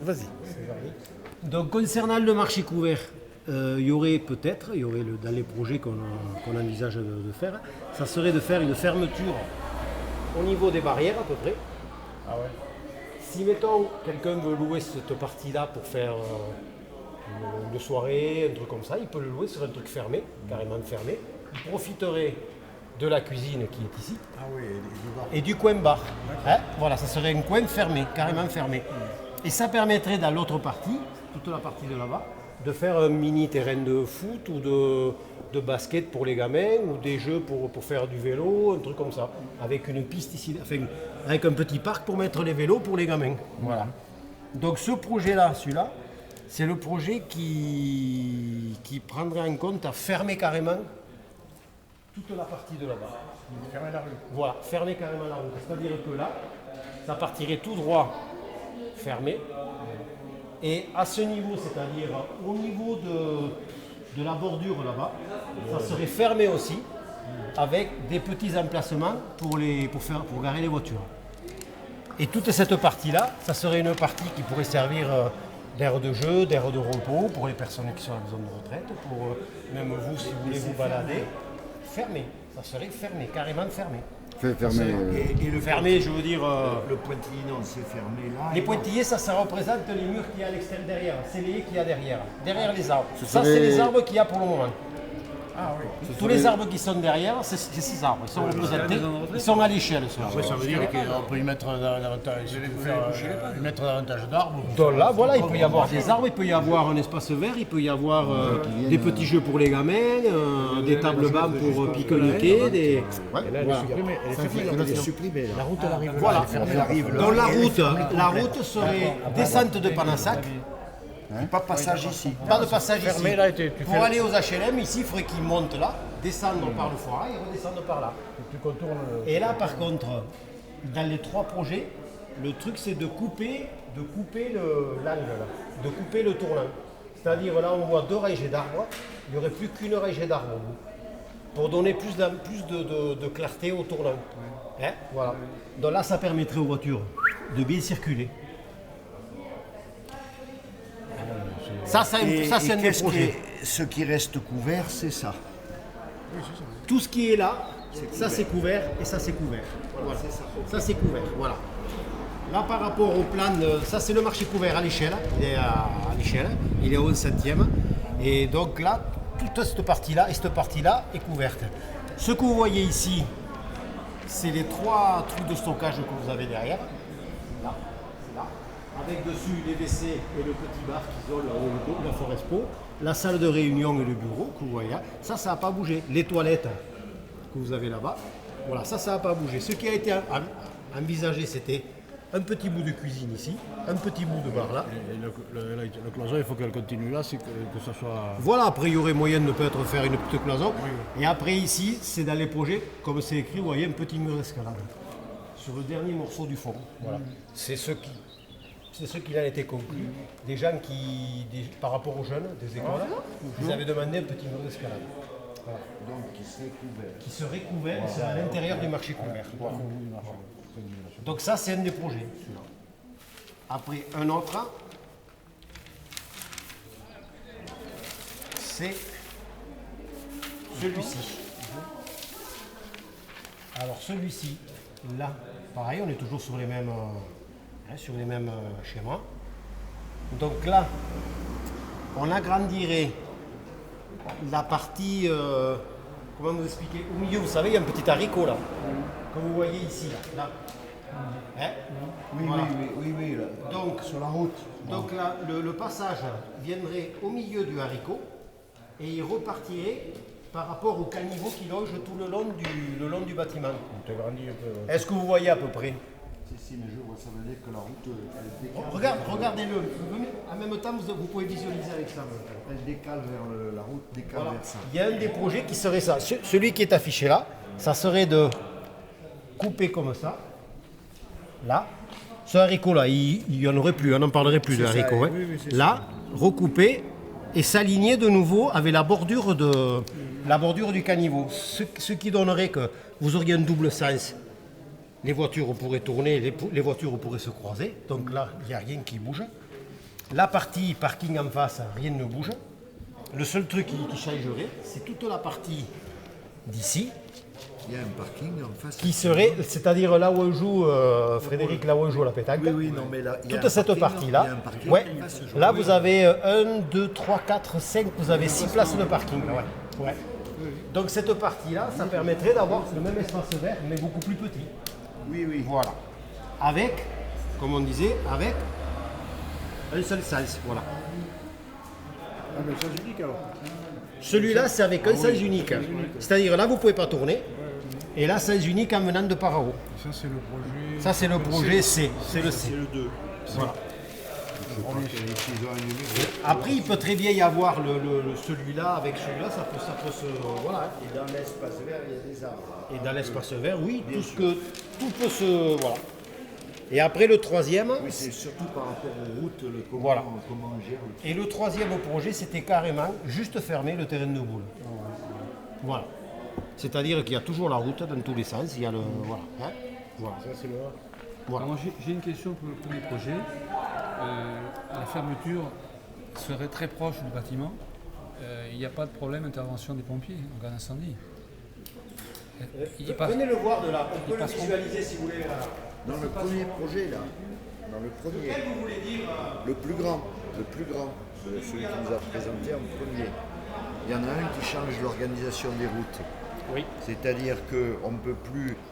Vas-y. Donc concernant le marché couvert, il y aurait dans les projets qu'on envisage de faire, ça serait de faire une fermeture au niveau des barrières à peu près. Ah ouais. Si mettons quelqu'un veut louer cette partie-là pour faire une soirée, un truc comme ça, il peut le louer sur un truc fermé, carrément fermé. Il profiterait de la cuisine qui est ici. Ah oui, Et du coin bar. Hein, voilà, ça serait un coin fermé, carrément fermé. Et ça permettrait dans l'autre partie, toute la partie de là-bas, de faire un mini terrain de foot ou de basket pour les gamins ou des jeux pour faire du vélo, un truc comme ça. Avec une piste ici, enfin, avec un petit parc pour mettre les vélos pour les gamins. Voilà. Donc ce projet-là, celui-là, c'est le projet qui prendrait en compte à fermer carrément toute la partie de là-bas. Fermer la rue. Voilà, fermer carrément la route. C'est-à-dire que là, ça partirait tout droit fermé. Et à ce niveau, c'est-à-dire au niveau de la bordure là-bas, ça serait fermé aussi, avec des petits emplacements pour garer les voitures. Et toute cette partie-là, ça serait une partie qui pourrait servir d'aire de jeu, d'aire de repos pour les personnes qui sont en zone de retraite, pour même vous si vous voulez vous balader. Fermé, ça serait fermé, carrément fermé. Fermé. Et le Fermé, je veux dire. Le pointillé, non, c'est fermé là. Les pointillés, ça représente les murs qu'il y a à l'extérieur derrière. C'est les haies qu'il y a derrière les arbres. Ce Ça, serait- c'est les arbres qu'il y a pour le moment. Ah oui. Tous les arbres qui sont derrière, c'est ces arbres. Ils sont représentés, ils sont à l'échelle. Après, ça veut dire qu'on peut y mettre davantage d'arbres. Donc là, voilà, il peut y avoir des arbres, il peut y avoir un espace vert, il peut y avoir des petits jeux pour les gamins, des tables bancs pour pique-niquer, des... Elle est supprimée. La route, elle arrive. Voilà. Elle arrive là. Donc la route serait descente de Panassac, Pas de passage ici. pas de passage ici. Fermé, là, tu Pour aller aux HLM, ici, il faudrait qu'ils montent là, descendent par le foirail et redescendent par là. Tu contournes. Et là, par contre, dans les trois projets, le truc, c'est de couper l'angle, là, de couper le tournant. C'est-à-dire, là, on voit deux rangées d'arbres, il n'y aurait plus qu'une rangée d'arbres au bout, pour donner plus de clarté au tournant. Hein, voilà. Donc là, ça permettrait aux voitures de bien circuler. Ça, c'est un des qu'est-ce projets. ce qui reste couvert, c'est ça. Tout ce qui est là, ça c'est couvert et ça c'est couvert. Voilà. Ça c'est couvert. Voilà. Là par rapport au plan, ça c'est le marché couvert à l'échelle. Il est à l'échelle. Il est au 11e. Et donc là, toute cette partie-là et cette partie-là est couverte. Ce que vous voyez ici, c'est les trois trucs de stockage que vous avez derrière. Là, c'est là. Avec dessus les WC et le petit bar qui isole la Forespo, la salle de réunion et le bureau que vous voyez là. Ça n'a pas bougé. Les toilettes que vous avez là-bas, voilà, ça n'a pas bougé. Ce qui a été envisagé, c'était un petit bout de cuisine ici, un petit bout de bar là. Et le cloison, il faut qu'elle continue là, c'est que ça soit. Voilà, après il y aurait moyen de peut-être faire une petite cloison. Et après ici, c'est dans les projets, comme c'est écrit, vous voyez, un petit mur d'escalade. Sur le dernier morceau du fond. Voilà. C'est ce qu'il a été conclu. Des gens par rapport aux jeunes des écoles, ils avaient demandé un petit mur d'escalade. Voilà. Donc qui serait couvert. Qui serait couvert, c'est à l'intérieur du marché couvert. Voilà. Donc ça, c'est un des projets. Celui-là. Après, un autre, c'est celui-ci. Alors celui-ci, là, pareil, on est toujours sur les mêmes, schémas. Donc là, on agrandirait la partie, comment vous expliquer, au milieu, vous savez, il y a un petit haricot là, comme vous voyez ici, là. Hein, Oui, voilà. oui, là. Donc, Sur la route. Donc là, le passage viendrait au milieu du haricot et il repartirait par rapport au caniveau qui longe tout le long du bâtiment. Tu agrandis un peu. Est-ce que vous voyez à peu près? Si, mais je vois, ça veut dire que la route, elle décale. Regardez-le. En même temps, vous pouvez visualiser avec ça. Elle décale vers la route, décale Voilà. vers ça. Il y a un des projets qui serait ça. Celui qui est affiché là, ça serait de couper comme ça. Là. Ce haricot-là, il n'y en aurait plus, on n'en parlerait plus de ça, haricot. Hein. oui, c'est Là, recouper et s'aligner de nouveau avec la bordure du caniveau. Ce qui donnerait que vous auriez un double sens. Les voitures pourraient tourner, les voitures pourraient se croiser. Donc là, il n'y a rien qui bouge. La partie parking en face, rien ne bouge. Le seul truc qui changerait, c'est toute la partie d'ici, Il y a un parking en face. qui serait, c'est-à-dire là où on joue, Frédéric, là où on joue à la pétanque. Oui, oui, non, mais là, il y a Toute un cette parking, partie-là, il y a un parking ouais. en face, je Là vois. vous avez 1, 2, 3, 4, 5, vous avez 6 places de parking. Ouais. Donc cette partie-là, ça permettrait d'avoir le même espace vert, mais beaucoup plus petit. Oui, oui. Voilà. Avec, comme on disait, avec un seul sens. Voilà. Ah, mais ça, unique alors. Celui-là, c'est avec un sens unique. C'est-à-dire là, vous ne pouvez pas tourner. Et là, sens unique en venant de par en haut. Ça, c'est le projet. Ça, c'est le projet C. C'est le C. C'est le 2. Voilà. Je crois qu'ils ont un numéro. Après, il peut très bien y avoir celui-là avec celui-là, ça peut se. Voilà. Et dans l'espace vert, il y a des arbres. Et dans l'espace vert, oui, tout peut se. Voilà. Et après, le troisième. Oui, c'est surtout par rapport aux routes, comment, Voilà. comment on gère le... Et le troisième projet, c'était carrément juste fermer le terrain de boule. Voilà. C'est-à-dire qu'il y a toujours la route dans tous les sens. Il y a le. Voilà. Hein, voilà. Ça, c'est le A. Voilà. Alors, j'ai une question pour le premier projet. La fermeture serait très proche du bâtiment. Il n'y a pas de problème d'intervention des pompiers en cas d'incendie. Il passe- Venez le voir de là. On peut le passeront. visualiser si vous voulez. Dans le premier projet, là, dans le premier, le plus grand, celui qui nous a présenté en premier, il y en a un qui change l'organisation des routes. Oui. C'est-à-dire qu'on ne peut plus